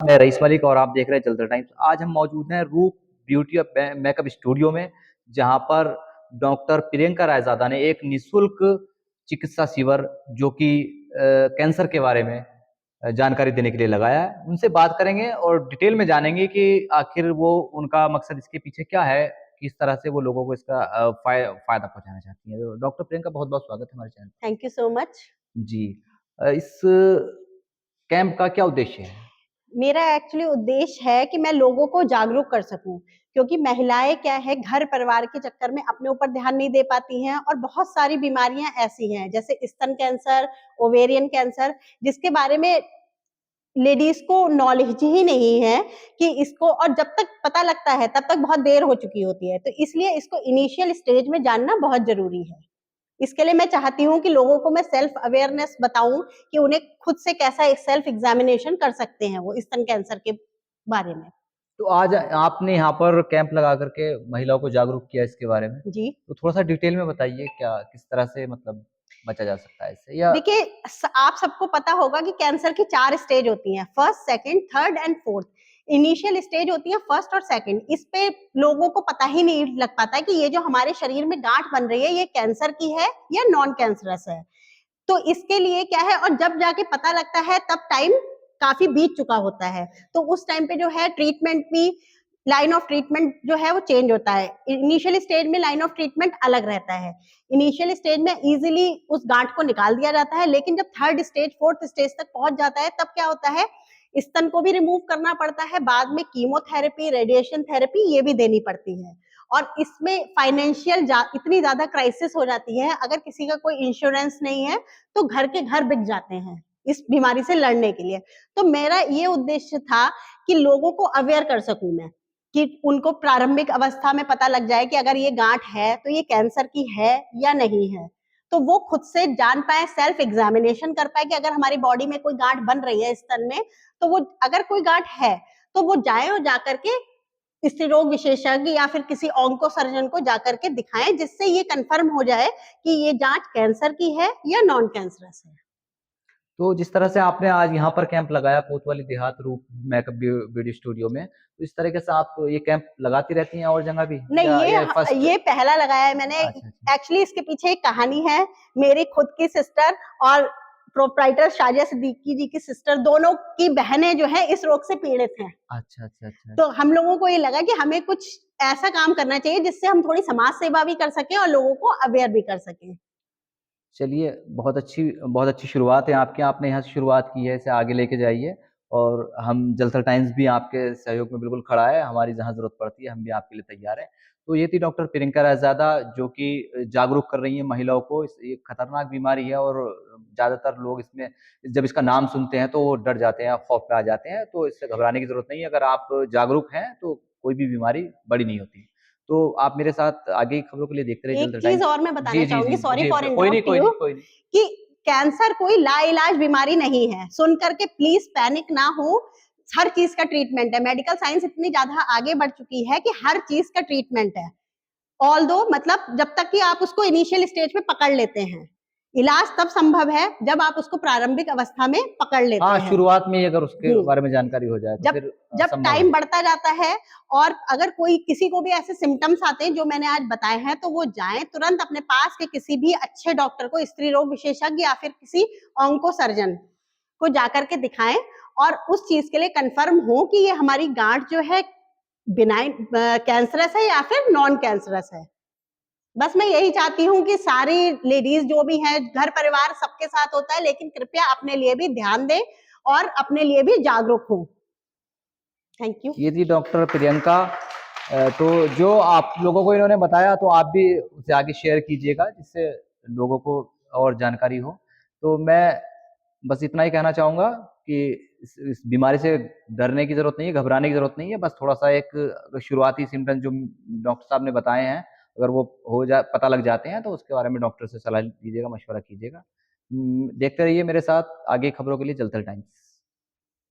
मैं रईस मलिक और आप देख रहे हैं जलता टाइम्स। आज हम मौजूद हैं रूप ब्यूटी और मेकअप स्टूडियो में, जहां पर डॉक्टर प्रियंका रायजादा ने एक निशुल्क चिकित्सा शिविर जो कि कैंसर के बारे में जानकारी देने के लिए लगाया है। उनसे बात करेंगे और डिटेल में जानेंगे कि आखिर वो उनका मकसद इसके पीछे क्या है, किस तरह से वो लोगों को इसका फायदा पहुंचाना चाहती है। तो डॉक्टर प्रियंका, बहुत बहुत स्वागत है हमारे channel. Thank you so much. जी, इस कैंप का क्या उद्देश्य है? मेरा एक्चुअली उद्देश्य है कि मैं लोगों को जागरूक कर सकूं, क्योंकि महिलाएं क्या है, घर परिवार के चक्कर में अपने ऊपर ध्यान नहीं दे पाती हैं और बहुत सारी बीमारियां ऐसी हैं जैसे स्तन कैंसर, ओवेरियन कैंसर, जिसके बारे में लेडीज को नॉलेज ही नहीं है कि इसको, और जब तक पता लगता है तब तक बहुत देर हो चुकी होती है। तो इसलिए इसको इनिशियल स्टेज में जानना बहुत जरूरी है। इसके लिए मैं चाहती हूँ कि लोगों को मैं सेल्फ अवेयरनेस बताऊं कि उन्हें खुद से कैसा एक सेल्फ एग्जामिनेशन कर सकते हैं वो स्तन कैंसर के बारे में। तो आज आपने यहाँ पर कैंप लगा करके महिलाओं को जागरूक किया इसके बारे में। जी, तो थोड़ा सा डिटेल में बताइए, क्या किस तरह से मतलब बचा जा सकता है इससे, या देखिए, आप सबको पता होगा कि कैंसर की 4 स्टेज होती हैं, first, second, third and fourth. Initial stage होती है फर्स्ट और सेकंड। इस पे लोगों को पता ही नहीं लग पाता कि ये जो हमारे शरीर में गांठ बन रही है ये कैंसर की है या नॉन कैंसरस है। तो इसके लिए क्या है, और जब जाके पता लगता है तब टाइम काफी बीत चुका होता है। तो उस टाइम पे जो है ट्रीटमेंट भी, लाइन ऑफ ट्रीटमेंट जो है वो चेंज होता है। इनिशियल स्टेज में लाइन ऑफ ट्रीटमेंट अलग रहता है। इनिशियल स्टेज में इजीली उस गांठ को निकाल दिया जाता है, लेकिन जब थर्ड स्टेज, फोर्थ स्टेज तक पहुंच जाता है तब क्या होता है, स्तन को भी रिमूव करना पड़ता है, बाद में कीमोथेरेपी, रेडिएशन थेरेपी ये भी देनी पड़ती है। और इसमें फाइनेंशियल इतनी ज्यादा क्राइसिस हो जाती है, अगर किसी का कोई इंश्योरेंस नहीं है तो घर के घर बिक जाते हैं इस बीमारी से लड़ने के लिए। तो मेरा ये उद्देश्य था कि लोगों को अवेयर कर सकूं मैं, कि उनको प्रारंभिक अवस्था में पता लग जाए कि अगर ये गांठ है तो ये कैंसर की है या नहीं है। तो वो खुद से जान पाए, सेल्फ एग्जामिनेशन कर पाए कि अगर हमारी बॉडी में कोई गांठ बन रही है स्तन में, तो वो, अगर कोई गांठ है तो वो जाए और जाकर के स्त्री रोग विशेषज्ञ या फिर किसी ऑन्को सर्जन को जाकर के दिखाएं, जिससे ये कंफर्म हो जाए कि ये जांच कैंसर की है या नॉन कैंसरस है। तो जिस तरह से आपने आज यहाँ पर कैंप लगाया कोतवाली देहात रूप मेकअप ब्यूटी स्टूडियो में, तो इस तरीके से आप ये कैंप लगाती रहती हैं और जगह भी, नहीं, या ये फर्स्ट? ये पहला लगाया है मैंने। अच्छा अच्छा। एक्चुअली इसके पीछे एक कहानी है। मेरी खुद की सिस्टर और प्रोप्राइटर शाजिया सिद्दीकी जी की सिस्टर, दोनों की बहनें जो है इस रोग से पीड़ित हैं। अच्छा अच्छा अच्छा। तो हम लोगों को ये लगा कि हमें कुछ ऐसा काम करना चाहिए जिससे हम थोड़ी समाज सेवा भी कर सकें और लोगों को अवेयर भी कर सकें। चलिए, बहुत अच्छी शुरुआत है आपकी, आपने यहाँ से शुरुआत की है, इसे आगे लेके जाइए। और हम जलसा टाइम्स भी आपके सहयोग में बिल्कुल खड़ा है, हमारी जहाँ ज़रूरत पड़ती है हम भी आपके लिए तैयार हैं। तो ये थी डॉक्टर प्रियंका रायज़ादा, जो कि जागरूक कर रही हैं महिलाओं को। इस ये खतरनाक बीमारी है और ज़्यादातर लोग इसमें जब इसका नाम सुनते हैं तो वो डर जाते हैं, खौफ में आ जाते हैं, तो इससे घबराने की ज़रूरत नहीं है। अगर आप जागरूक हैं तो कोई भी बीमारी बड़ी नहीं होती। तो आप मेरे साथ आगे की खबरों के लिए देखते रहिए एक जलसा चीज टाइम्स। और मैं जी, बताना जी, चाहूंगी, जी, सॉरी जी, फॉर कोई नहीं, इंटरप्ट कोई यू, नहीं, कोई नहीं। कि कैंसर कोई लाइलाज बीमारी नहीं है। सुन करके प्लीज पैनिक ना हो। हर चीज का ट्रीटमेंट है। मेडिकल साइंस इतनी ज्यादा आगे बढ़ चुकी है कि हर चीज का ट्रीटमेंट है। ऑल दो, मतलब जब तक कि आप उसको इनिशियल स्टेज पे पकड़ लेते हैं। इलाज तब संभव है जब आप उसको प्रारंभिक अवस्था में पकड़ लेते हाँ, हैं। शुरुआत में ही अगर उसके हम्म। बारे में जानकारी हो जाए तो जब फिर जब संभव है। टाइम बढ़ता जाता है, और अगर कोई, किसी को भी ऐसे सिम्टम्स आते हैं जो मैंने आज बताए हैं, तो वो जाएं तुरंत अपने पास के किसी भी अच्छे डॉक्टर को, स्त्री रोग विशेषज्ञ या फिर किसी ऑन्को सर्जन को जाकर के दिखाएं, और उस चीज के लिए कंफर्म हो कि ये हमारी गांठ जो है बिनाइन कैंसरस है या फिर नॉन कैंसरस है। बस मैं यही चाहती हूँ कि सारी लेडीज जो भी हैं, घर परिवार सबके साथ होता है, लेकिन कृपया अपने लिए भी ध्यान दें और अपने लिए भी जागरूक हों। Thank you. ये थी डॉक्टर प्रियंका। तो जो आप लोगों को इन्होंने बताया तो आप भी उसे आगे शेयर कीजिएगा, जिससे लोगों को और जानकारी हो। तो मैं बस इतना ही कहना चाहूँगा कि इस बीमारी से डरने की ज़रूरत नहीं है, घबराने की ज़रूरत नहीं है। बस थोड़ा-सा एक शुरुआती सिम्पटम जो डॉक्टर साहब ने बताए हैं, अगर वो पता लग जाते हैं तो उसके बारे में डॉक्टर से सलाह लीजिएगा, मशवरा कीजिएगा। देखते रहिए मेरे साथ आगे खबरों के लिए जलथल टाइम्स।